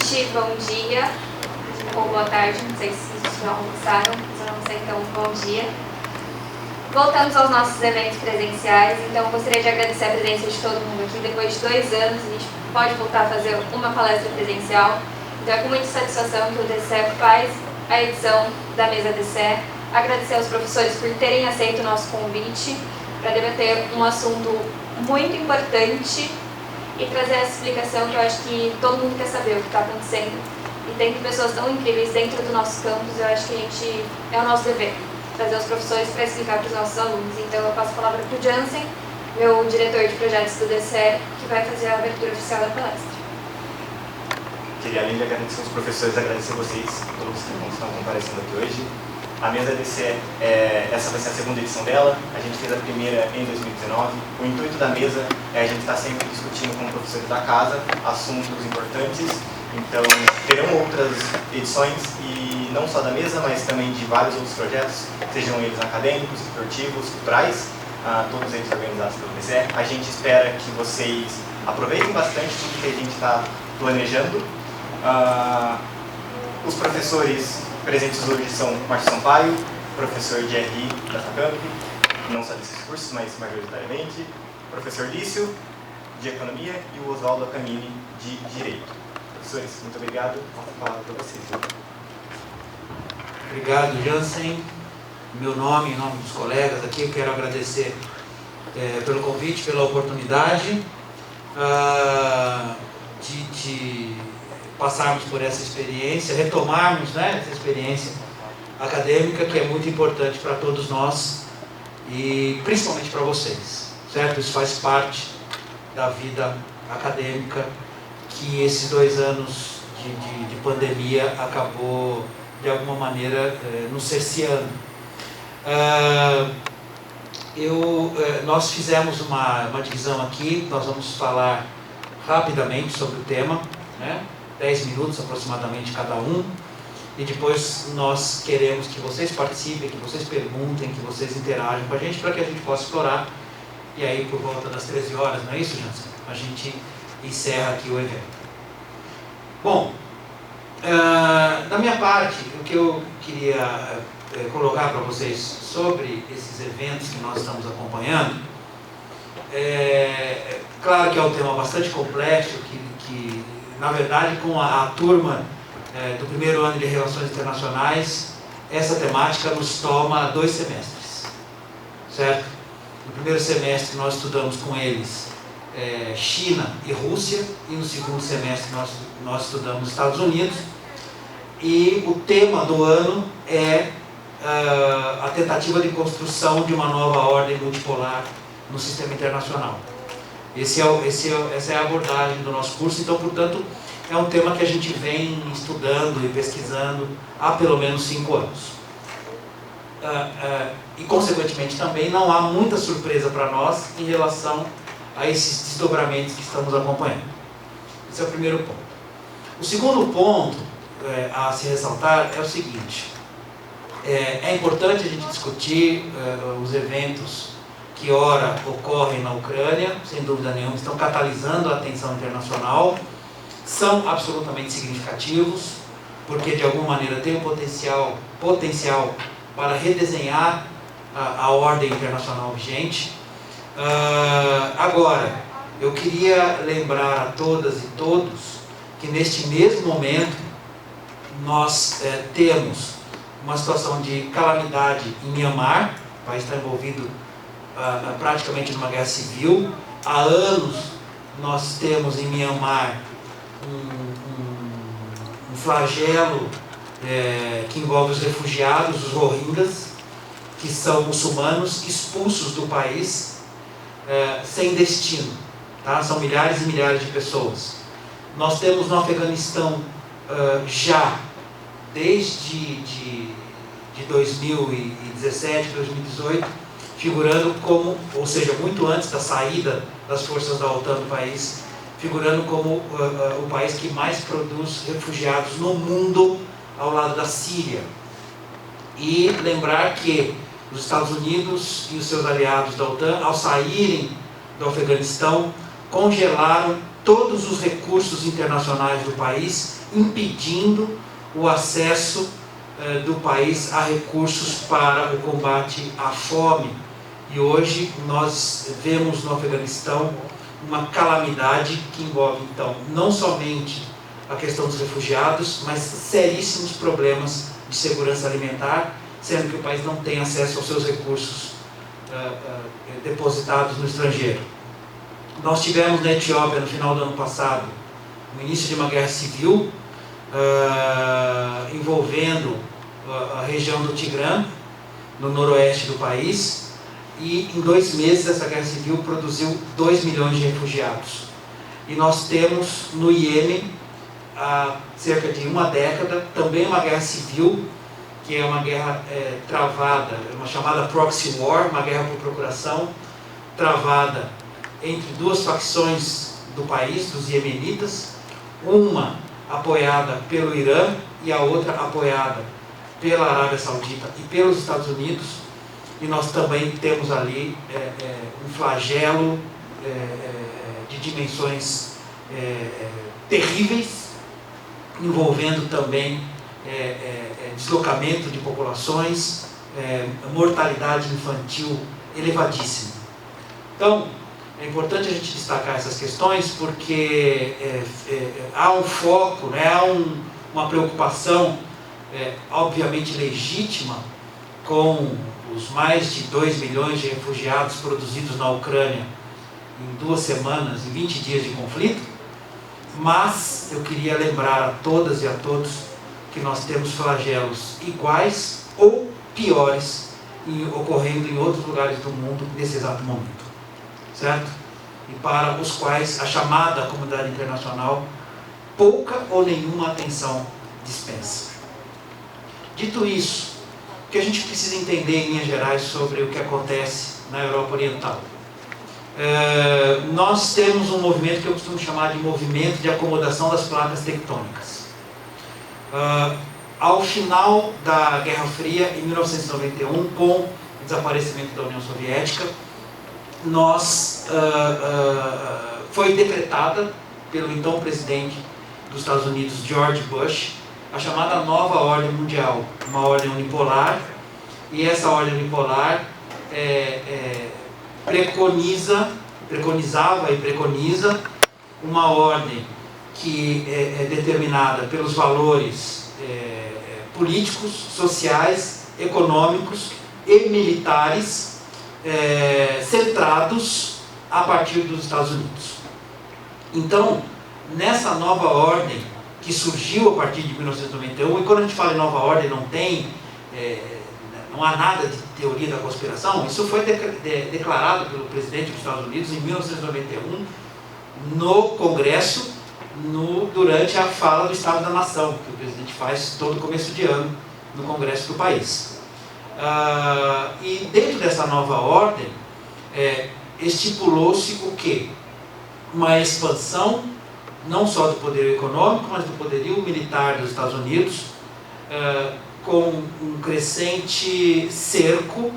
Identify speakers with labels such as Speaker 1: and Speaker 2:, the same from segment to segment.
Speaker 1: noite, bom dia ou boa tarde, não sei se já almoçaram, mas eu não sei, então bom dia. Voltamos aos nossos eventos presenciais, então eu gostaria de agradecer a presença de todo mundo aqui. Depois de 2 anos, a gente pode voltar a fazer uma palestra presencial, então é com muita satisfação que o DCE faz a edição da mesa DCE. Agradecer aos professores por terem aceito o nosso convite para debater um assunto muito importante e trazer essa explicação que eu acho que todo mundo quer saber o que está acontecendo. E tem pessoas tão incríveis dentro do nosso campus, eu acho que é o nosso dever trazer os professores para explicar para os nossos alunos. Então eu passo a palavra para o Jansen, meu diretor de projetos do DCE, que vai fazer a abertura oficial da palestra.
Speaker 2: Queria, além de agradecer os professores, agradecer vocês, todos que estão comparecendo aqui hoje. A mesa DCE, essa vai ser a segunda edição dela, a gente fez a primeira em 2019. O intuito da mesa é a gente estar sempre discutindo com professores da casa assuntos importantes. Então, terão outras edições, e não só da mesa, mas também de vários outros projetos, sejam eles acadêmicos, esportivos, culturais, todos eles organizados pelo DCE. A gente espera que vocês aproveitem bastante tudo que a gente está planejando. Os professores presentes hoje são Márcio Sampaio, professor de RI da FACAMP, não só desses cursos, mas majoritariamente, professor Lício, de Economia, e o Oswaldo Acamini, de Direito. Professores, muito obrigado. Passo a palavra para vocês.
Speaker 3: Obrigado, Jansen. Meu nome, em nome dos colegas aqui, eu quero agradecer pelo convite, pela oportunidade de passarmos por essa experiência, retomarmos, né, essa experiência acadêmica que é muito importante para todos nós e principalmente para vocês, certo? Isso faz parte da vida acadêmica que esses 2 anos de pandemia acabou, de alguma maneira, nos cerceando. Nós fizemos uma divisão aqui, nós vamos falar rapidamente sobre o tema, né? 10 minutos aproximadamente cada um, e depois nós queremos que vocês participem, que vocês perguntem, que vocês interajam com a gente, para que a gente possa explorar, e aí por volta das 13 horas, não é isso, Jansen? A gente encerra aqui o evento. Bom, da minha parte, o que eu queria colocar para vocês sobre esses eventos que nós estamos acompanhando, claro que é um tema bastante complexo, que na verdade, com a turma do primeiro ano de Relações Internacionais, essa temática nos toma 2 semestres, certo? No primeiro semestre nós estudamos com eles China e Rússia, e no segundo semestre nós estudamos Estados Unidos, e o tema do ano é a tentativa de construção de uma nova ordem multipolar no sistema internacional. Essa é a abordagem do nosso curso, então, portanto, é um tema que a gente vem estudando e pesquisando há pelo menos 5 anos. E, consequentemente, também não há muita surpresa para nós em relação a esses desdobramentos que estamos acompanhando. Esse é o primeiro ponto. O segundo ponto a se ressaltar é o seguinte: é importante a gente discutir os eventos que ora ocorrem na Ucrânia, sem dúvida nenhuma, estão catalisando a atenção internacional, são absolutamente significativos, porque de alguma maneira tem um potencial para redesenhar a ordem internacional vigente. Agora, eu queria lembrar a todas e todos que neste mesmo momento nós temos uma situação de calamidade em Myanmar. O país está envolvido praticamente numa guerra civil. Há anos nós temos em Myanmar um flagelo que envolve os refugiados, os Rohingyas, que são muçulmanos expulsos do país sem destino, tá? São milhares e milhares de pessoas. Nós temos no Afeganistão já desde 2017, 2018, figurando como, ou seja, muito antes da saída das forças da OTAN do país, figurando como o país que mais produz refugiados no mundo, ao lado da Síria. E lembrar que os Estados Unidos e os seus aliados da OTAN, ao saírem do Afeganistão, congelaram todos os recursos internacionais do país, impedindo o acesso do país a recursos para o combate à fome. E hoje nós vemos no Afeganistão uma calamidade que envolve, então, não somente a questão dos refugiados, mas seríssimos problemas de segurança alimentar, sendo que o país não tem acesso aos seus recursos depositados no estrangeiro. Nós tivemos na Etiópia, no final do ano passado, o início de uma guerra civil envolvendo a região do Tigrã, no noroeste do país, e em 2 meses essa guerra civil produziu 2 milhões de refugiados. E nós temos no Iêmen, há cerca de uma década, também uma guerra civil, que é uma guerra travada, uma chamada proxy war, uma guerra por procuração, travada entre 2 facções do país, dos iemenitas, uma apoiada pelo Irã e a outra apoiada pela Arábia Saudita e pelos Estados Unidos. E nós também temos ali um flagelo de dimensões terríveis, envolvendo também deslocamento de populações, mortalidade infantil elevadíssima. Então, é importante a gente destacar essas questões porque há um foco, né, há uma preocupação obviamente legítima com os mais de 2 milhões de refugiados produzidos na Ucrânia em 2 semanas e 20 dias de conflito, mas eu queria lembrar a todas e a todos que nós temos flagelos iguais ou piores ocorrendo em outros lugares do mundo nesse exato momento, certo? E para os quais a chamada comunidade internacional pouca ou nenhuma atenção dispensa. Dito isso, o que a gente precisa entender em linhas gerais sobre o que acontece na Europa Oriental? Nós temos um movimento que eu costumo chamar de movimento de acomodação das placas tectônicas. Ao final da Guerra Fria, em 1991, com o desaparecimento da União Soviética, foi decretada pelo então presidente dos Estados Unidos, George Bush, a chamada nova ordem mundial, uma ordem unipolar, e essa ordem unipolar preconizava e preconiza uma ordem que é determinada pelos valores políticos, sociais, econômicos e militares centrados a partir dos Estados Unidos. Então, nessa nova ordem que surgiu a partir de 1991, e quando a gente fala em nova ordem não há nada de teoria da conspiração, isso foi declarado pelo presidente dos Estados Unidos em 1991 no Congresso, durante a fala do Estado da Nação, que o presidente faz todo começo de ano no Congresso do país. E dentro dessa nova ordem, estipulou-se o quê? Uma expansão não só do poder econômico, mas do poderio militar dos Estados Unidos, com um crescente cerco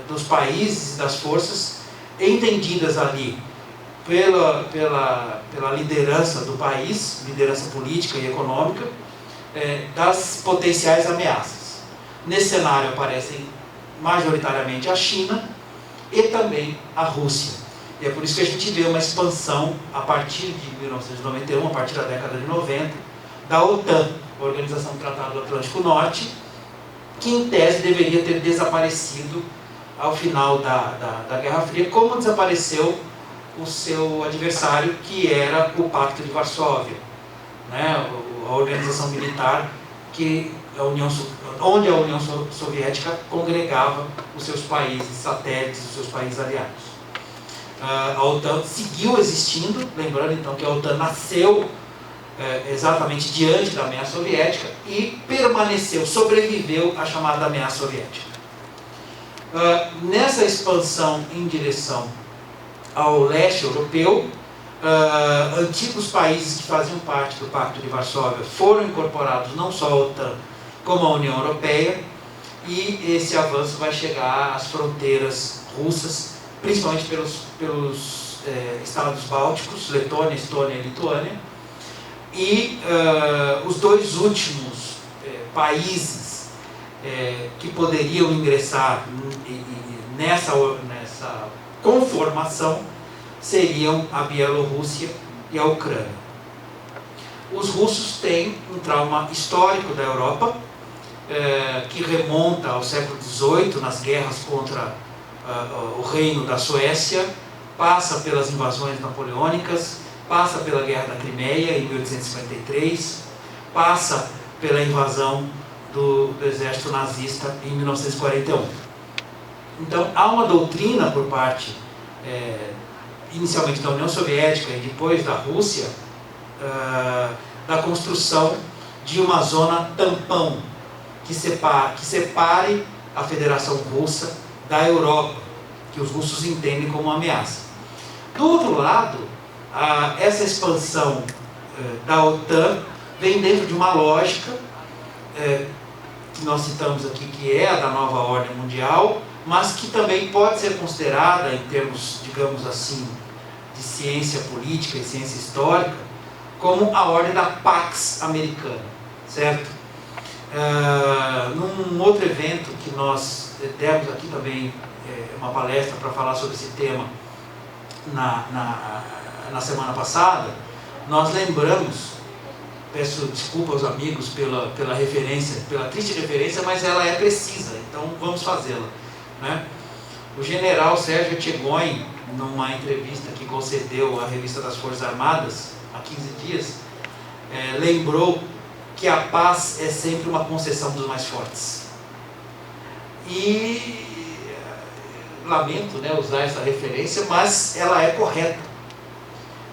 Speaker 3: dos países e das forças entendidas ali pela liderança do país, liderança política e econômica, das potenciais ameaças. Nesse cenário aparecem majoritariamente a China e também a Rússia. E é por isso que a gente vê uma expansão a partir de 1991, a partir da década de 90, da OTAN, a Organização do Tratado do Atlântico Norte, que em tese deveria ter desaparecido ao final da Guerra Fria, como desapareceu o seu adversário, que era o Pacto de Varsóvia, né? A organização militar onde a União Soviética congregava os seus países satélites, os seus países aliados. A OTAN seguiu existindo, lembrando então que a OTAN nasceu exatamente diante da ameaça soviética e permaneceu, sobreviveu à chamada ameaça soviética. Nessa expansão em direção ao leste europeu, antigos países que faziam parte do Pacto de Varsóvia foram incorporados não só à OTAN como à União Europeia, e esse avanço vai chegar às fronteiras russas, principalmente pelos estados bálticos, Letônia, Estônia e Lituânia, e os dois últimos países que poderiam ingressar nessa conformação seriam a Bielorrússia e a Ucrânia. Os russos têm um trauma histórico da Europa, que remonta ao século XVIII, nas guerras contra o reino da Suécia, passa pelas invasões napoleônicas, passa pela Guerra da Crimeia, em 1853, passa pela invasão do exército nazista em 1941. Então, há uma doutrina por parte, inicialmente da União Soviética e depois da Rússia, da construção de uma zona tampão que separe a Federação Russa da Europa, que os russos entendem como uma ameaça. Do outro lado, essa expansão da OTAN vem dentro de uma lógica que nós citamos aqui, que é a da nova ordem mundial, mas que também pode ser considerada, em termos, digamos assim, de ciência política e ciência histórica, como a ordem da Pax Americana, certo? Num outro evento que nós demos aqui também, uma palestra para falar sobre esse tema na semana passada, nós lembramos, peço desculpa aos amigos pela referência, pela triste referência, mas ela é precisa, então vamos fazê-la, né? O general Sérgio Etchegoyen, numa entrevista que concedeu à Revista das Forças Armadas, há 15 dias, lembrou que a paz é sempre uma concessão dos mais fortes. E lamento, né, usar essa referência, mas ela é correta.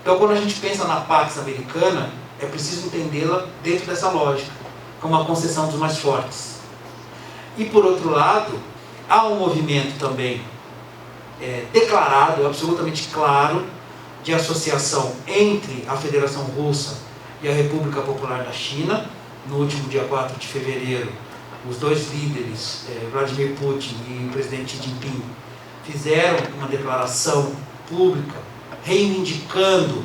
Speaker 3: Então, quando a gente pensa na Pax Americana, é preciso entendê-la dentro dessa lógica, como uma concessão dos mais fortes. E, por outro lado, há um movimento também declarado, absolutamente claro, de associação entre a Federação Russa e a República Popular da China. No último dia 4 de fevereiro, os dois líderes, Vladimir Putin e o presidente Xi Jinping, fizeram uma declaração pública reivindicando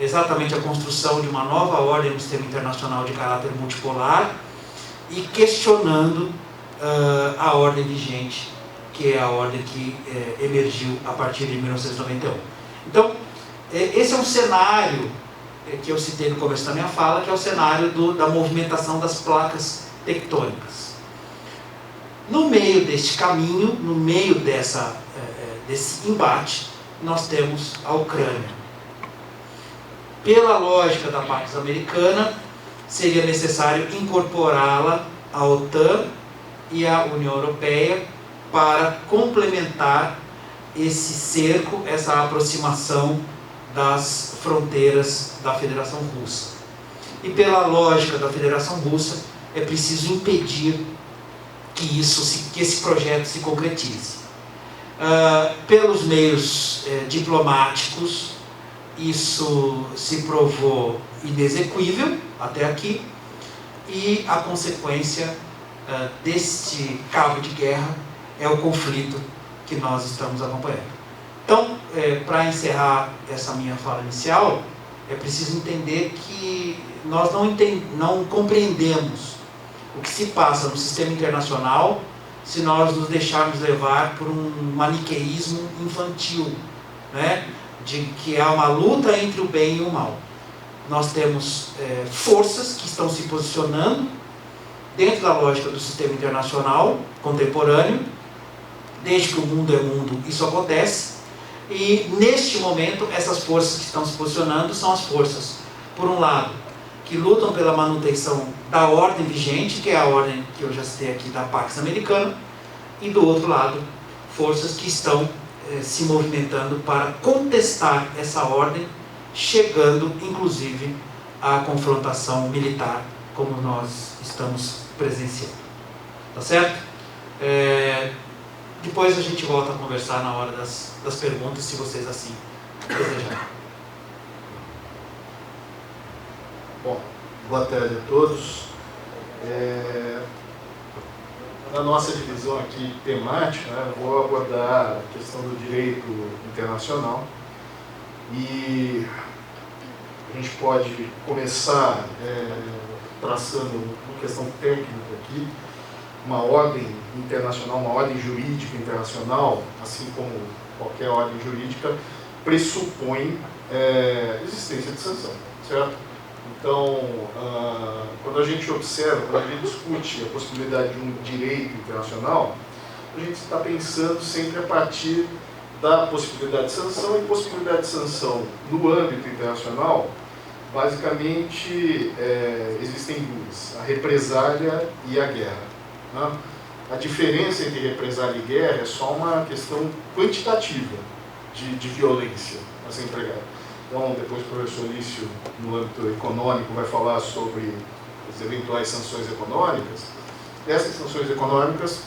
Speaker 3: exatamente a construção de uma nova ordem no sistema internacional de caráter multipolar e questionando a ordem vigente, que é a ordem que emergiu a partir de 1991. Então, esse é um cenário que eu citei no começo da minha fala, que é o cenário da movimentação das placas tectônicas. No meio deste caminho, no meio desse embate, nós temos a Ucrânia. Pela lógica da Pax Americana, seria necessário incorporá-la à OTAN e à União Europeia para complementar esse cerco, essa aproximação das fronteiras da Federação Russa. E pela lógica da Federação Russa, é preciso impedir que esse projeto se concretize. Pelos meios diplomáticos, isso se provou inexequível até aqui, e a consequência deste cabo de guerra é o conflito que nós estamos acompanhando. Então, para encerrar essa minha fala inicial, é preciso entender que nós não compreendemos o que se passa no sistema internacional se nós nos deixarmos levar por um maniqueísmo infantil, né? De que há uma luta entre o bem e o mal. Nós temos forças que estão se posicionando dentro da lógica do sistema internacional contemporâneo. Desde que o mundo é mundo, isso acontece. E, neste momento, essas forças que estão se posicionando são as forças, por um lado, que lutam pela manutenção da ordem vigente, que é a ordem que eu já citei aqui da Pax Americana, e, do outro lado, forças que estão se movimentando para contestar essa ordem, chegando, inclusive, à confrontação militar, como nós estamos presenciando. Tá certo? Depois a gente volta a conversar na hora das perguntas, se vocês assim desejarem.
Speaker 4: Bom, boa tarde a todos. Na nossa divisão aqui temática, eu vou abordar a questão do direito internacional E a gente pode começar traçando uma questão técnica aqui, uma ordem internacional, uma ordem jurídica internacional, assim como qualquer ordem jurídica, pressupõe existência de sanção, certo? Então, quando a gente observa, quando a gente discute a possibilidade de um direito internacional, a gente está pensando sempre a partir da possibilidade de sanção, e possibilidade de sanção no âmbito internacional, basicamente existem duas, a represália e a guerra, né? A diferença entre represália e guerra é só uma questão quantitativa de violência a ser empregada. Então, depois o professor Lício, no âmbito econômico, vai falar sobre as eventuais sanções econômicas. Essas sanções econômicas,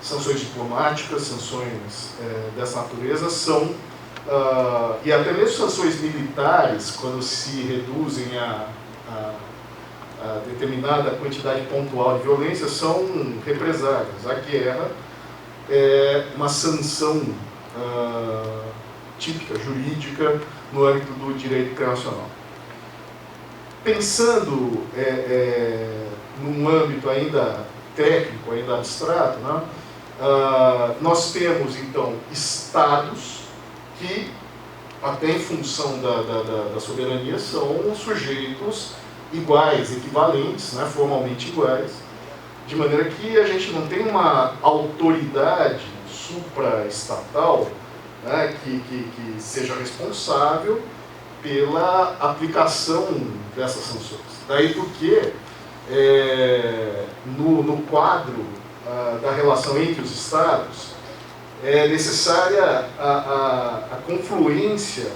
Speaker 4: sanções diplomáticas, sanções dessa natureza são, e até mesmo sanções militares, quando se reduzem a determinada quantidade pontual de violência, são represálias. A guerra é uma sanção típica, jurídica, no âmbito do direito internacional. Pensando num âmbito ainda técnico, ainda abstrato, né? Nós temos, então, estados que, até em função da soberania, são sujeitos iguais, equivalentes, né? Formalmente iguais, de maneira que a gente não tem uma autoridade supraestatal, né, que seja responsável pela aplicação dessas sanções. Daí porque, no quadro da relação entre os Estados, é necessária a confluência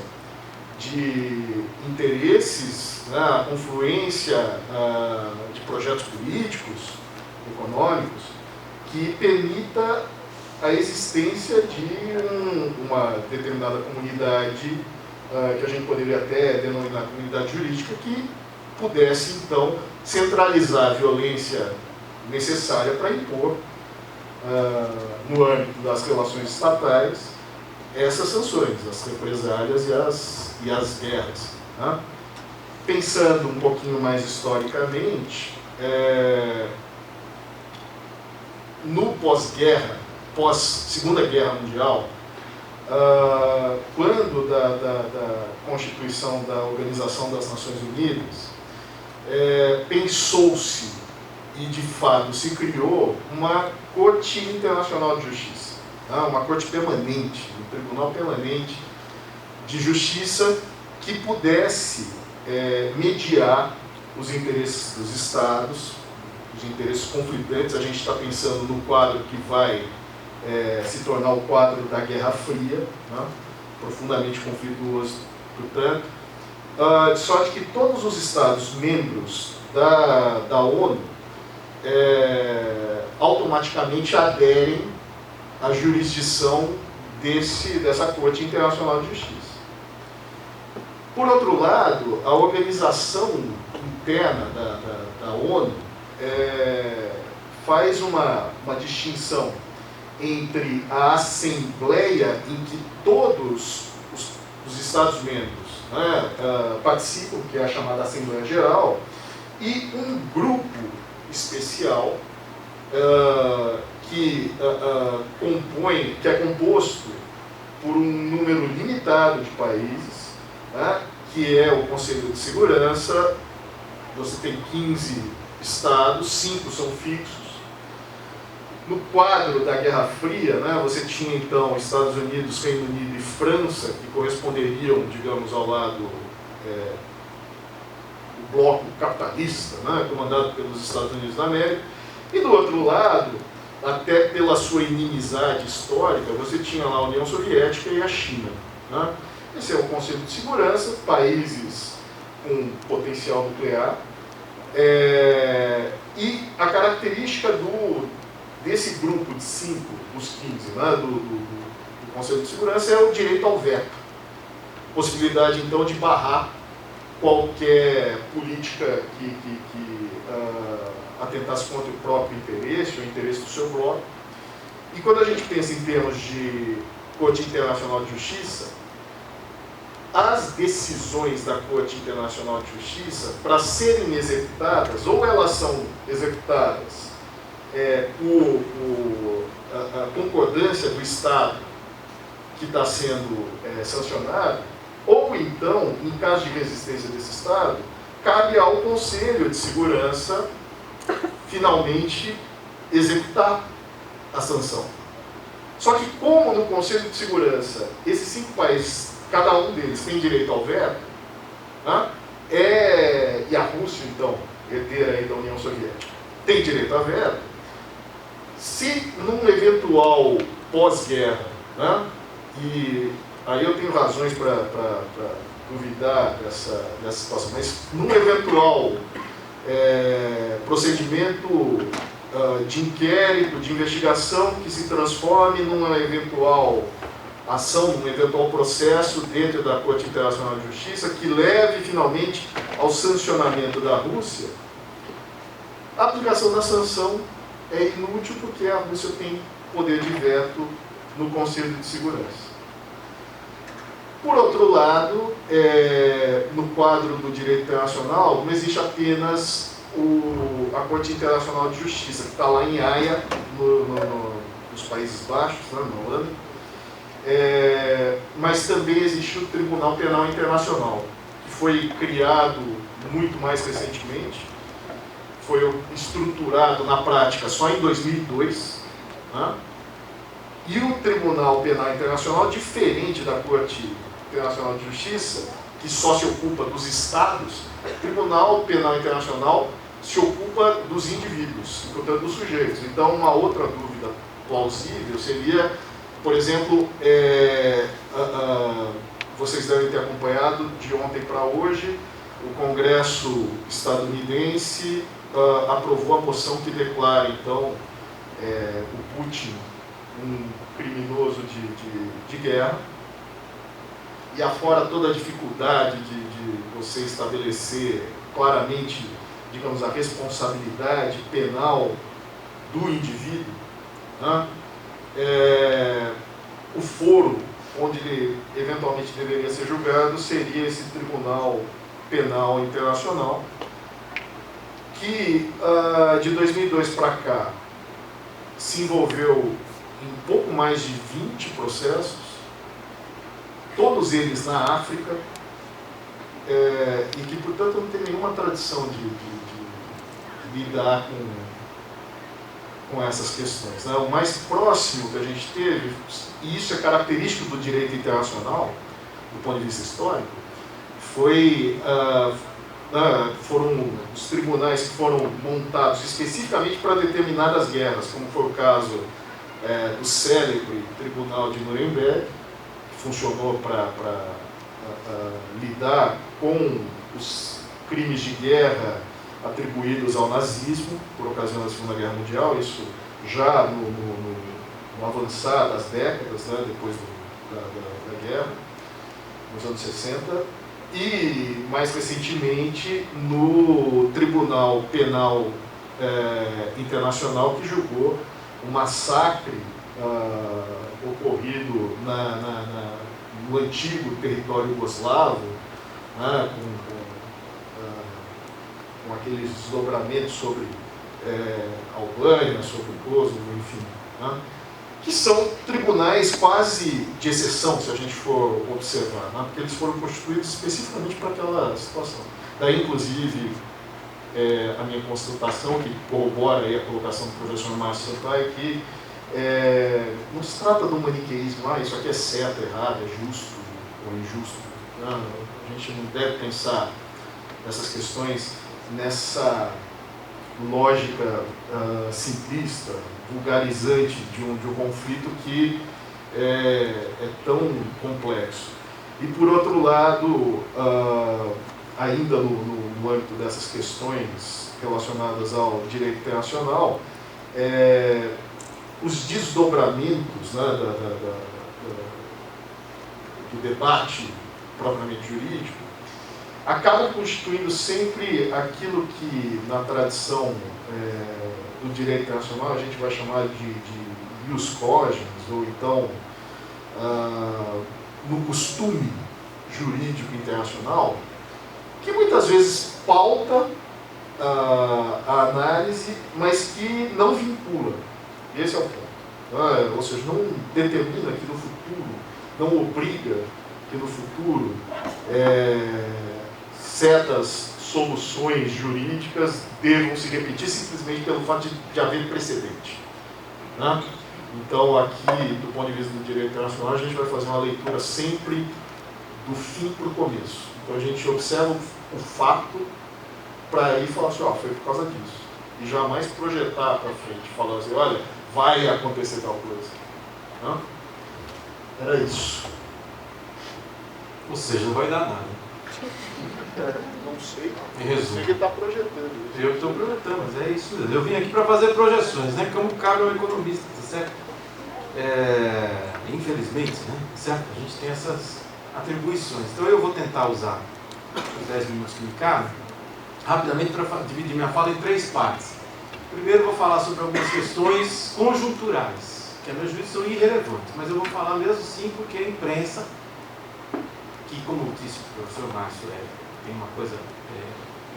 Speaker 4: de interesses, né, a confluência de projetos políticos, econômicos, que permita a existência de uma determinada comunidade, que a gente poderia até denominar comunidade jurídica, que pudesse, então, centralizar a violência necessária para impor, no âmbito das relações estatais, essas sanções, as represálias e as guerras, né? Pensando um pouquinho mais historicamente, no pós-guerra, pós-Segunda Guerra Mundial, quando da constituição da Organização das Nações Unidas, pensou-se e de fato se criou uma Corte Internacional de Justiça, uma corte permanente, um tribunal permanente de justiça que pudesse mediar os interesses dos Estados, os interesses conflitantes. A gente está pensando no quadro que vai se tornar o quadro da Guerra Fria, né? Profundamente conflituoso, portanto, de sorte que todos os Estados membros da ONU automaticamente aderem à jurisdição dessa Corte Internacional de Justiça. Por outro lado, a organização interna da ONU faz uma distinção entre a Assembleia, em que todos os Estados-membros, né, participam, que é a chamada Assembleia Geral, e um grupo especial que é composto por um número limitado de países, né, que é o Conselho de Segurança. Você tem 15 estados, 5 são fixos. No quadro da Guerra Fria, né, você tinha então Estados Unidos, Reino Unido e França, que corresponderiam, digamos, ao lado do bloco capitalista, né, comandado pelos Estados Unidos da América. E do outro lado, até pela sua inimizade histórica, você tinha lá a União Soviética e a China, né? Esse é o Conselho de Segurança, países com potencial nuclear. E a característica desse grupo de 5, dos 15, né, do Conselho de Segurança, é o direito ao veto. Possibilidade, então, de barrar qualquer política que atentasse contra o próprio interesse, ou o interesse do seu bloco. E quando a gente pensa em termos de Corte Internacional de Justiça, as decisões da Corte Internacional de Justiça, para serem executadas, ou elas são executadas por a concordância do Estado que está sendo sancionado, ou então, em caso de resistência desse Estado, cabe ao Conselho de Segurança finalmente executar a sanção. Só que como no Conselho de Segurança esses 5 países, cada um deles tem direito ao veto, né? E a Rússia, então, herdeira aí da União Soviética, tem direito a veto, se num eventual pós-guerra, né? E aí eu tenho razões para duvidar dessa situação, mas num eventual procedimento de inquérito, de investigação que se transforme numa eventual ação, num eventual processo dentro da Corte Internacional de Justiça que leve finalmente ao sancionamento da Rússia, a aplicação da sanção é inútil porque a Rússia tem poder de veto no Conselho de Segurança. Por outro lado, no quadro do direito internacional, não existe apenas a Corte Internacional de Justiça, que está lá em Haia, nos Países Baixos, né, na Holanda, mas também existe o Tribunal Penal Internacional, que foi criado muito mais recentemente, foi estruturado na prática só em 2002, né? E o Tribunal Penal Internacional, diferente da Corte Internacional de Justiça, que só se ocupa dos Estados, o Tribunal Penal Internacional se ocupa dos indivíduos, portanto dos sujeitos. Então, uma outra dúvida plausível seria, por exemplo, vocês devem ter acompanhado de ontem para hoje, o Congresso estadunidense aprovou a moção que declara, então, o Putin um criminoso de guerra, e afora toda a dificuldade de você estabelecer claramente, digamos, a responsabilidade penal do indivíduo, né? O foro onde ele eventualmente deveria ser julgado seria esse Tribunal Penal Internacional, que de 2002 para cá se envolveu em pouco mais de 20 processos, todos eles na África, e que, portanto, não tem nenhuma tradição de lidar com essas questões, né? O mais próximo que a gente teve, e isso é característico do direito internacional, do ponto de vista histórico, foram os tribunais que foram montados especificamente para determinadas guerras, como foi o caso do célebre Tribunal de Nuremberg, que funcionou para lidar com os crimes de guerra atribuídos ao nazismo por ocasião da Segunda Guerra Mundial, isso já no avançar das décadas, né, depois da guerra, nos anos 60, e mais recentemente no Tribunal Penal Internacional, que julgou o massacre ocorrido no antigo território iugoslavo, né, com aqueles desdobramentos sobre Albânia, sobre Kosovo, enfim, né, que são tribunais quase de exceção, se a gente for observar, né, porque eles foram constituídos especificamente para aquela situação. Daí, inclusive, a minha constatação, que corrobora aí a colocação do professor Márcio Sampaio, que não se trata de um maniqueísmo, isso aqui é certo, errado, é justo ou injusto. Não, a gente não deve pensar nessas questões nessa lógica simplista, vulgarizante de um conflito que é tão complexo. E, por outro lado, ainda no âmbito dessas questões relacionadas ao direito internacional, os desdobramentos, né, do debate propriamente jurídico acabam constituindo sempre aquilo que na tradição do direito internacional a gente vai chamar de ius cogens, ou então no costume jurídico internacional que muitas vezes pauta a análise, mas que não vincula. Esse é o ponto. Ou seja, não determina que no futuro, não obriga que no futuro certas soluções jurídicas devam se repetir simplesmente pelo fato de haver precedente. Né? Então, aqui, do ponto de vista do direito internacional, a gente vai fazer uma leitura sempre do fim para o começo. Então, a gente observa o fato para aí falar assim, foi por causa disso. E jamais projetar para frente, falando assim, olha, vai acontecer tal coisa. Né? Era isso.
Speaker 5: Ou seja, não vai dar nada.
Speaker 4: Não sei.
Speaker 5: Em resumo.
Speaker 4: Você que está projetando isso.
Speaker 5: Eu estou projetando, mas é isso mesmo. Eu vim aqui para fazer projeções, né? Como cabe ao economista, tá certo? Infelizmente, né? Certo? A gente tem essas atribuições. Então eu vou tentar usar os 10 minutos que me cabem rapidamente para dividir minha fala em 3 partes. Primeiro eu vou falar sobre algumas questões conjunturais, que a meu juízo são irrelevantes, mas eu vou falar mesmo sim porque a imprensa, que como disse o professor Márcio, tem uma coisa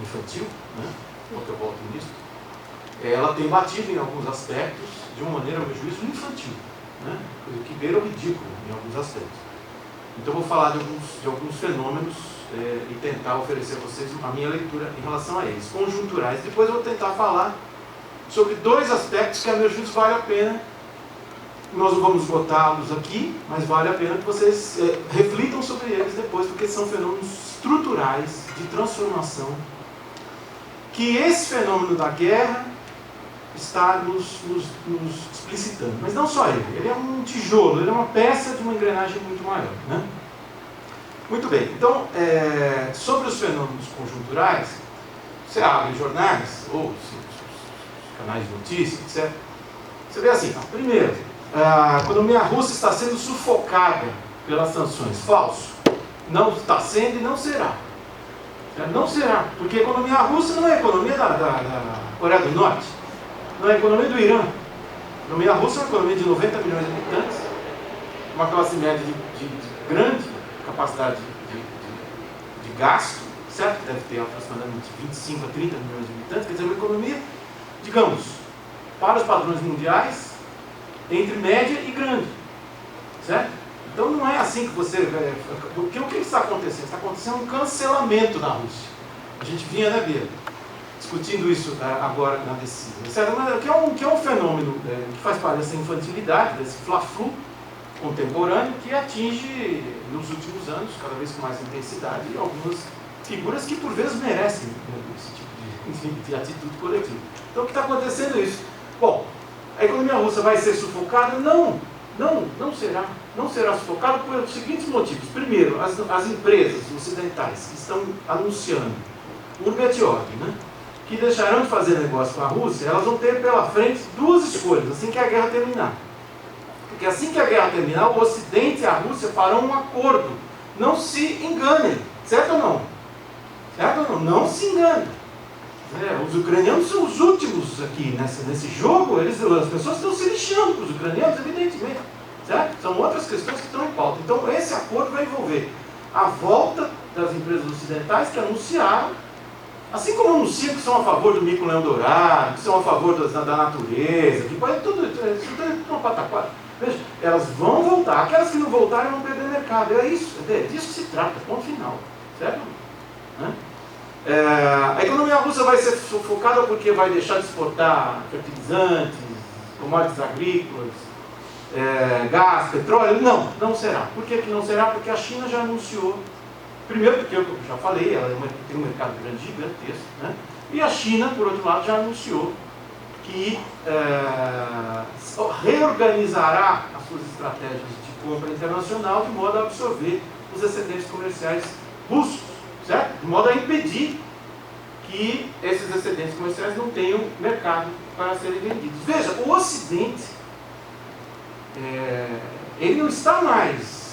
Speaker 5: infantil, né? Quanto eu volto nisso, ela tem batido em alguns aspectos de uma maneira, a meu juízo, infantil, né? Que beira o ridículo em alguns aspectos. Então eu vou falar de alguns fenômenos e tentar oferecer a vocês a minha leitura em relação a eles, conjunturais. Depois eu vou tentar falar sobre 2 aspectos que a meu juízo vale a pena, nós não vamos esgotá-los aqui, mas vale a pena que vocês reflitam sobre eles depois, porque são fenômenos estruturais de transformação, que esse fenômeno da guerra está nos explicitando. Mas não só ele é um tijolo, ele é uma peça de uma engrenagem muito maior, né? Muito bem, então, sobre os fenômenos conjunturais, você abre jornais, ou canais de notícias, etc. Você vê assim, primeiro, a economia russa está sendo sufocada pelas sanções. Falso. Não está sendo e não será. Não será, porque a economia russa não é a economia da Coreia do Norte, não é a economia do Irã. A economia russa é uma economia de 90 milhões de habitantes, uma classe média de grande capacidade de gasto, certo? Deve ter aproximadamente 25 a 30 milhões de habitantes, quer dizer, uma economia, digamos, para os padrões mundiais, entre média e grande, certo? Então não é assim que você... O que está acontecendo? Está acontecendo um cancelamento na Rússia. A gente vinha, né, Bia, discutindo isso agora na descida, certo? Mas que é um fenômeno que faz parte dessa infantilidade, desse fla-flu contemporâneo, que atinge, nos últimos anos, cada vez com mais intensidade, algumas figuras que por vezes merecem esse tipo de atitude coletiva. Então o que está acontecendo é isso. Bom, a economia russa vai ser sufocada? Não será. Não será sufocada por seguintes motivos. Primeiro, as empresas ocidentais que estão anunciando urbe et orbi, né, que deixarão de fazer negócio com a Rússia, elas vão ter pela frente 2 escolhas, assim que a guerra terminar. Porque assim que a guerra terminar, o Ocidente e a Rússia farão um acordo. Não se enganem. Certo ou não? Certo ou não? Não se enganem. Os ucranianos são os últimos aqui nesse jogo. As pessoas estão se lixando para os ucranianos, evidentemente. Certo? São outras questões que estão em pauta. Então, esse acordo vai envolver a volta das empresas ocidentais que anunciaram, assim como anunciam que são a favor do mico-leão dourado, que são a favor da natureza, que pode tudo uma pataquada. Veja, elas vão voltar. Aquelas que não voltarem vão perder mercado. É isso. É disso que se trata. Ponto final. Certo? Né? A economia russa vai ser sufocada porque vai deixar de exportar fertilizantes, commodities agrícolas, gás, petróleo? Não será. Por que não será? Porque a China já anunciou. Primeiro, porque eu já falei, ela tem um mercado grande, gigantesco, né? E a China, por outro lado, já anunciou que reorganizará as suas estratégias de compra internacional de modo a absorver os excedentes comerciais russos, certo? De modo a impedir que esses excedentes comerciais não tenham mercado para serem vendidos. Veja, o Ocidente, ele não está mais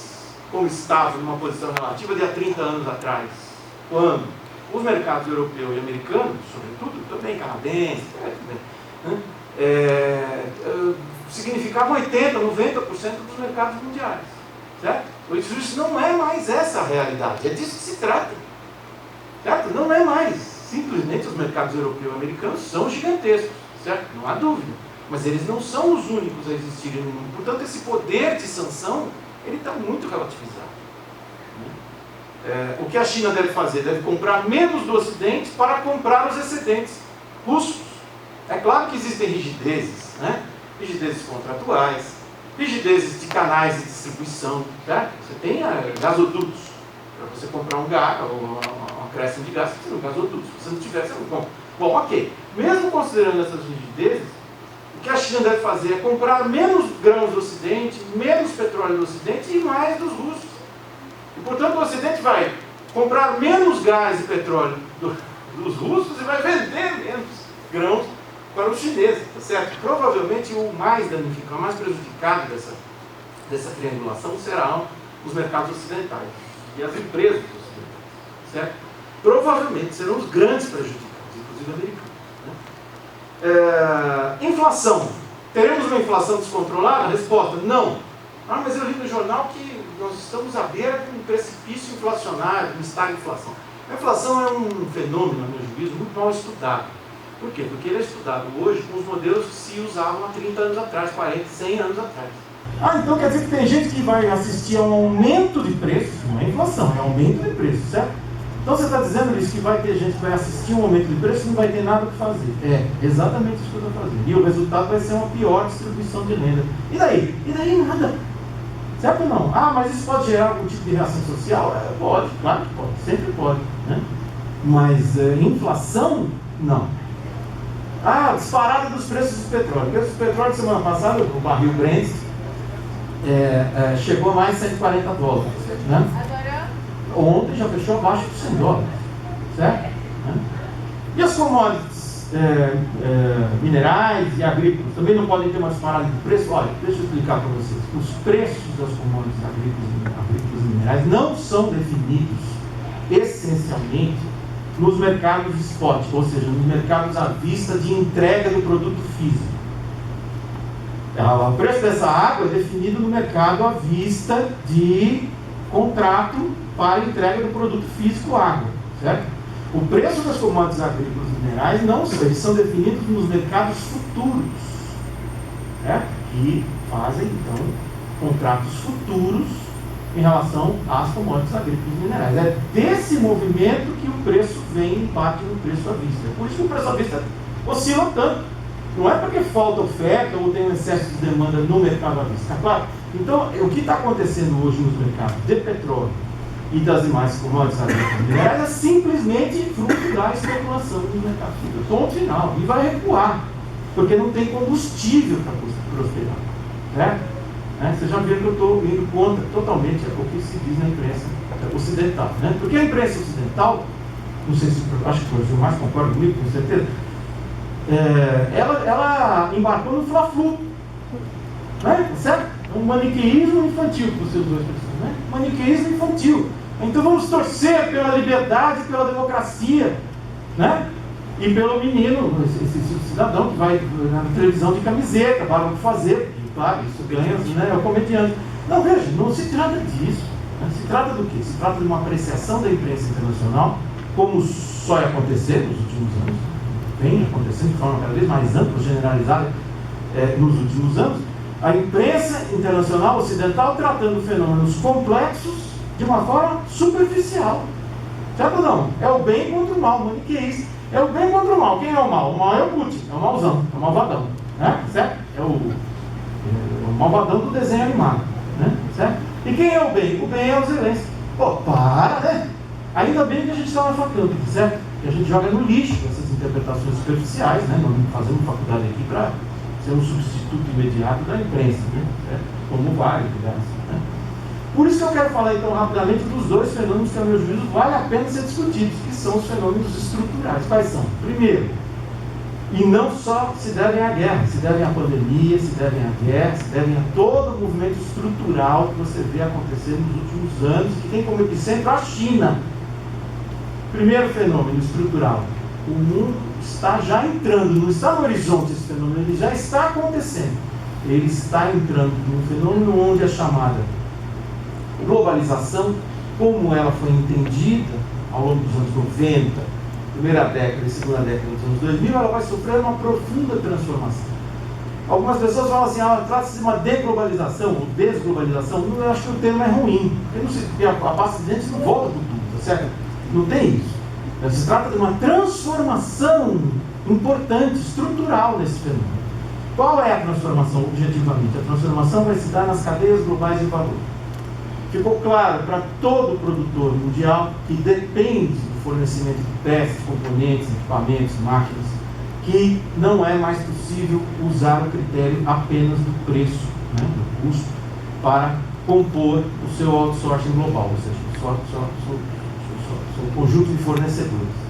Speaker 5: como estava numa posição relativa de há 30 anos atrás, quando os mercados europeu e americano, sobretudo, também canadense, significavam 80%, 90% dos mercados mundiais, certo? Isso não é mais essa a realidade, é disso que se trata. Certo? Não é mais. Simplesmente os mercados europeu e americanos são gigantescos, certo? Não há dúvida. Mas eles não são os únicos a existirem no mundo. Portanto, esse poder de sanção, ele está muito relativizado. O que a China deve fazer? Deve comprar menos do Ocidente para comprar os excedentes russos. É claro que existem rigidezes, né? Rigidezes contratuais, rigidezes de canais de distribuição, certo? Você tem gasodutos. Para você comprar um gás, ou um acréscimo de gás, você precisa de um gasoduto. Se você não tiver, você não compra. Bom, ok. Mesmo considerando essas rigidezes, o que a China deve fazer é comprar menos grãos do Ocidente, menos petróleo do Ocidente e mais dos russos. E, portanto, o Ocidente vai comprar menos gás e petróleo dos russos e vai vender menos grãos para os chineses, tá certo? Provavelmente o mais danificado, o mais prejudicado dessa triangulação serão os mercados ocidentais e as empresas ocidentais, certo? Provavelmente serão os grandes prejudicados, inclusive americanos. Inflação. Teremos uma inflação descontrolada? Resposta, não. Ah, mas eu li no jornal que nós estamos à beira de um precipício inflacionário, de um estado de inflação. A inflação é um fenômeno, a meu juízo, muito mal estudado. Por quê? Porque ele é estudado hoje com os modelos que se usavam há 30 anos atrás, 40, 100 anos atrás. Ah, então quer dizer que tem gente que vai assistir a um aumento de preços, não é inflação, é aumento de preços, certo? Então você está dizendo isso, que vai ter gente que vai assistir um aumento de preço e não vai ter nada para fazer. É exatamente isso que eu estou fazendo. E o resultado vai ser uma pior distribuição de renda. E daí? E daí nada. Certo ou não? Ah, mas isso pode gerar algum tipo de reação social? Pode, claro que pode, sempre pode, né? Mas inflação, não. Ah, disparada dos preços do petróleo. O preço do petróleo, semana passada, o barril Brent chegou a mais de 140 dólares. Né? Ontem já fechou abaixo de 100 dólares. Certo? Né? E as commodities minerais e agrícolas também não podem ter uma disparada de preço? Olha, deixa eu explicar para vocês. Os preços das commodities agrícolas e minerais não são definidos essencialmente nos mercados spot, ou seja, nos mercados à vista de entrega do produto físico. O preço dessa água é definido no mercado à vista de contrato para entrega do produto físico água, certo? O preço das commodities agrícolas e minerais não são, eles são definidos nos mercados futuros, certo? Que fazem, então, contratos futuros em relação às commodities agrícolas e minerais. É desse movimento que o preço vem e bate no preço à vista. É por isso que o preço à vista oscila tanto. Não é porque falta oferta ou tem um excesso de demanda no mercado à vista, tá claro? Então, o que está acontecendo hoje nos mercados de petróleo e das demais commodities agrícolas e minerais é simplesmente fruto da especulação no mercado futuros. Ponto final. E vai recuar, porque não tem combustível para prosperar, certo? Vocês já viram que eu estou indo contra totalmente o que se diz na imprensa ocidental, né? Porque a imprensa ocidental, não sei se acho que o mais concorda comigo, com certeza, ela embarcou no fla-flu, né? Certo? Um maniqueísmo infantil, por seus dois pessoas, né? Maniqueísmo infantil. Então vamos torcer pela liberdade, pela democracia, né? E pelo menino, esse cidadão que vai na televisão de camiseta, barba por fazer. Claro, isso ganha, né, é o comediante. Não, veja, não se trata disso. Né? Se trata do quê? Se trata de uma apreciação da imprensa internacional, como só ia acontecer nos últimos anos, vem acontecendo de forma cada vez mais ampla, generalizada nos últimos anos, a imprensa internacional ocidental tratando fenômenos complexos de uma forma superficial. Certo ou não? É o bem contra o mal, maniqueísta. É o bem contra o mal. Quem é o mal? O mal é o Putin, é o mauzão, é o malvadão. Né? Certo? É o malvadão do desenho animado, né? Certo? E quem é o bem? O bem é o Zelensky. Pô, para, né? Ainda bem que a gente está na faculdade, certo? Que a gente joga no lixo essas interpretações superficiais, né? Nós não fazemos faculdade aqui para ser um substituto imediato da imprensa, né? Certo? Como vale, né? Por isso que eu quero falar então rapidamente dos dois fenômenos que, a meu juízo, vale a pena ser discutidos, que são os fenômenos estruturais. Quais são? Primeiro, e não só se devem à guerra, se devem à pandemia, se devem à guerra, se devem a todo o movimento estrutural que você vê acontecer nos últimos anos, que tem como epicentro a China. Primeiro fenômeno estrutural. O mundo está já entrando, não está no horizonte esse fenômeno, ele já está acontecendo. Ele está entrando num fenômeno onde é chamada globalização, como ela foi entendida ao longo dos anos 90, primeira década e segunda década dos anos 2000, ela vai sofrer uma profunda transformação. Algumas pessoas falam assim, trata-se de uma deglobalização ou desglobalização. Eu acho que o termo é ruim, porque a base de dentes não volta para tudo, tá certo? Não tem isso. Se trata de uma transformação importante, estrutural nesse fenômeno. Qual é a transformação, objetivamente? A transformação vai se dar nas cadeias globais de valor. Ficou claro para todo produtor mundial que depende do fornecimento de peças, componentes, equipamentos, máquinas, que não é mais possível usar o critério apenas do preço, né, do custo, para compor o seu outsourcing global, ou seja, o seu conjunto de fornecedores.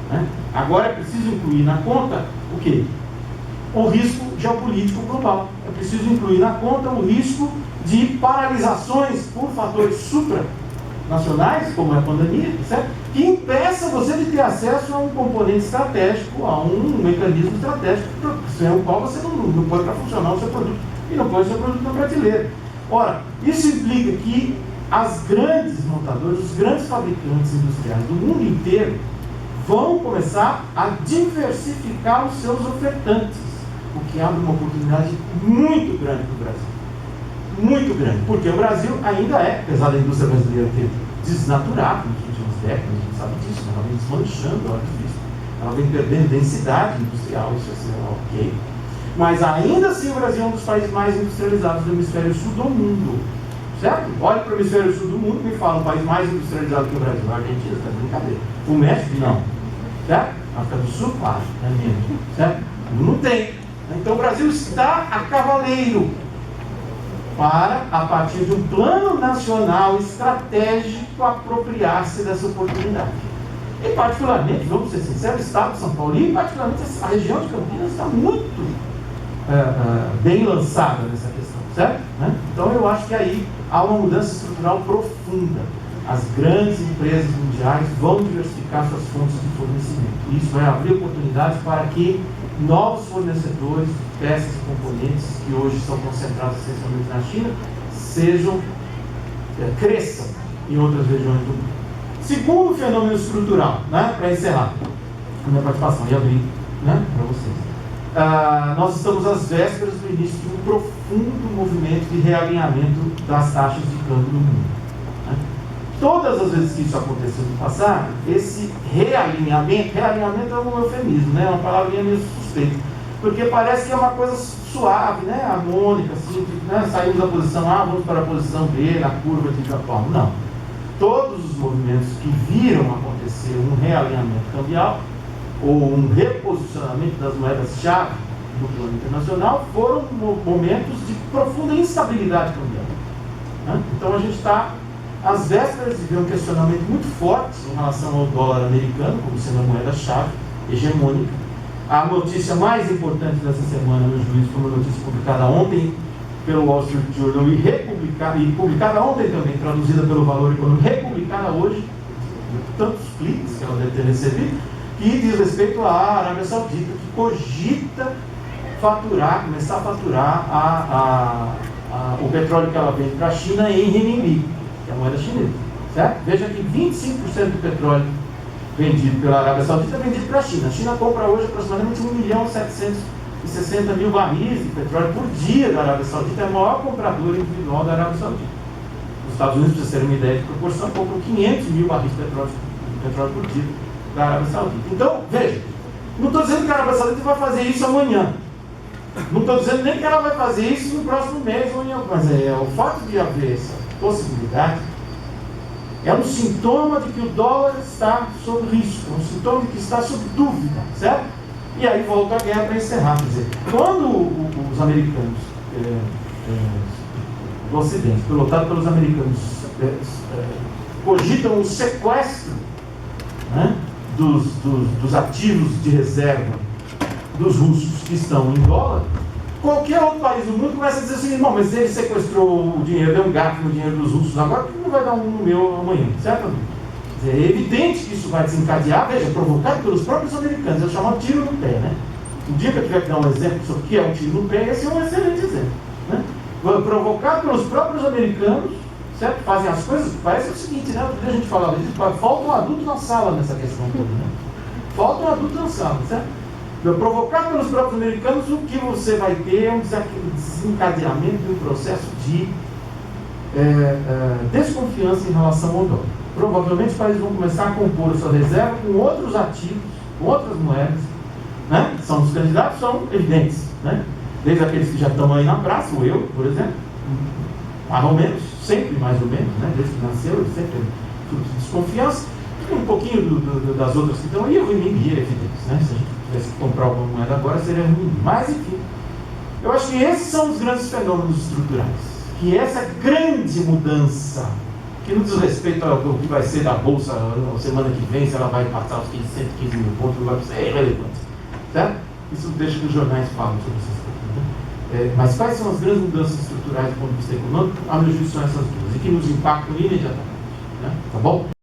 Speaker 5: Né? Agora é preciso incluir na conta o quê? O risco geopolítico global. É preciso incluir na conta o risco de paralisações por fatores supranacionais, como é a pandemia, certo? Que impeça você de ter acesso a um componente estratégico, a um mecanismo estratégico, sem o qual você não pode para funcionar o seu produto e não pode o seu produto na prateleira. Ora, isso implica que as grandes montadoras, os grandes fabricantes industriais do mundo inteiro vão começar a diversificar os seus ofertantes, o que abre uma oportunidade muito grande para o Brasil. Muito grande, porque o Brasil ainda é, apesar da indústria brasileira ter desnaturado nas últimas décadas, a gente sabe disso, ela vem desmanchando, olha isso, ela vem perdendo densidade industrial, isso é ok. Mas ainda assim o Brasil é um dos países mais industrializados do hemisfério sul do mundo. Certo? Olha para o hemisfério sul do mundo e me fala um país mais industrializado que o Brasil. A Argentina, está de brincadeira. O México, não. Certo? A África do Sul, claro. É menos. Certo? Não tem. Então o Brasil está a cavaleiro para, a partir de um plano nacional estratégico, apropriar-se dessa oportunidade. E particularmente, vamos ser sinceros, o Estado de São Paulo e particularmente a região de Campinas está muito bem lançada nessa questão, certo? Né? Então eu acho que aí há uma mudança estrutural profunda. As grandes empresas mundiais vão diversificar suas fontes de fornecimento. E isso vai abrir oportunidades para que novos fornecedores de peças e componentes que hoje são concentrados essencialmente na China cresçam em outras regiões do mundo. Segundo fenômeno estrutural, né, para encerrar a minha participação e abrir, né, para vocês. Nós estamos às vésperas do início de um profundo movimento de realinhamento das taxas de câmbio no mundo. Né? Todas as vezes que isso aconteceu no passado, esse realinhamento é um eufemismo, né? É uma palavrinha meio suspeita, porque parece que é uma coisa suave, né? Harmônica, assim, né? Saímos da posição A, vamos para a posição B, na curva de Japão. Não. Todos os movimentos que viram acontecer um realinhamento cambial, ou um reposicionamento das moedas-chave no plano internacional, foram momentos de profunda instabilidade cambial. Né? Então a gente está às vésperas de ver um questionamento muito forte em relação ao dólar americano, como sendo a moeda-chave hegemônica. A notícia mais importante dessa semana no Juízo foi uma notícia publicada ontem pelo Wall Street Journal e publicada ontem também, traduzida pelo Valor Econômico, republicada hoje, tantos cliques que ela deve ter recebido, que diz respeito à Arábia Saudita, que cogita começar a faturar o petróleo que ela vende para a China em renminbi, que é a moeda chinesa. Certo? Veja que 25% do petróleo vendido pela Arábia Saudita é vendido para a China. A China compra hoje aproximadamente 1.760.000 barris de petróleo por dia da Arábia Saudita, é a maior compradora individual da Arábia Saudita. Os Estados Unidos, para vocês terem uma ideia de proporção, compram 500.000 barris de petróleo por dia da Arábia Saudita. Então, veja, não estou dizendo que a Arábia Saudita vai fazer isso amanhã. Não estou dizendo nem que ela vai fazer isso no próximo mês ou em algum, mas o fato de haver essa possibilidade é um sintoma de que o dólar está sob risco, é um sintoma de que está sob dúvida, certo? E aí volta a guerra para encerrar. Quer dizer, quando os americanos do Ocidente, pilotado pelos americanos, cogitam o sequestro, né, dos ativos de reserva dos russos que estão em dólar, qualquer outro país do mundo começa a dizer assim, não, mas ele sequestrou o dinheiro, deu um gato no dinheiro dos russos agora, por que não vai dar um no meu amanhã, certo? É evidente que isso vai desencadear, veja, provocado pelos próprios americanos, é chamado tiro no pé, né? O dia que eu tiver que dar um exemplo sobre o que é um tiro no pé, esse é um excelente exemplo, né? Provocado pelos próprios americanos,
Speaker 6: certo? Fazem as coisas, parece o seguinte, né? Outro dia a gente falava disso, falta um adulto na sala nessa questão toda, né? Falta um adulto na sala, certo? Provocar pelos próprios americanos, o que você vai ter é um desencadeamento de um processo de desconfiança em relação ao dólar. Provavelmente os países vão começar a compor a sua reserva com outros ativos, com outras moedas, né? São os candidatos, são evidentes, né? Desde aqueles que já estão aí na praça, o euro, por exemplo, mais ou menos, sempre mais ou menos, né? Desde que nasceu, ele sempre fruto de desconfiança. E um pouquinho das outras que estão aí, o renminbi é evidente, né? Se a gente tivesse que comprar alguma moeda agora, seria renminbi. Mas, enfim, eu acho que esses são os grandes fenômenos estruturais. Que essa grande mudança, que não diz respeito ao que vai ser da Bolsa na semana que vem, se ela vai passar os 115 mil pontos, não vai ser irrelevante, certo? Isso deixa que os jornais falam sobre essas coisas, né? Mas quais são as grandes mudanças estruturais do ponto de vista econômico? A meu juízo são essas duas, e que nos impactam imediatamente, né? Tá bom?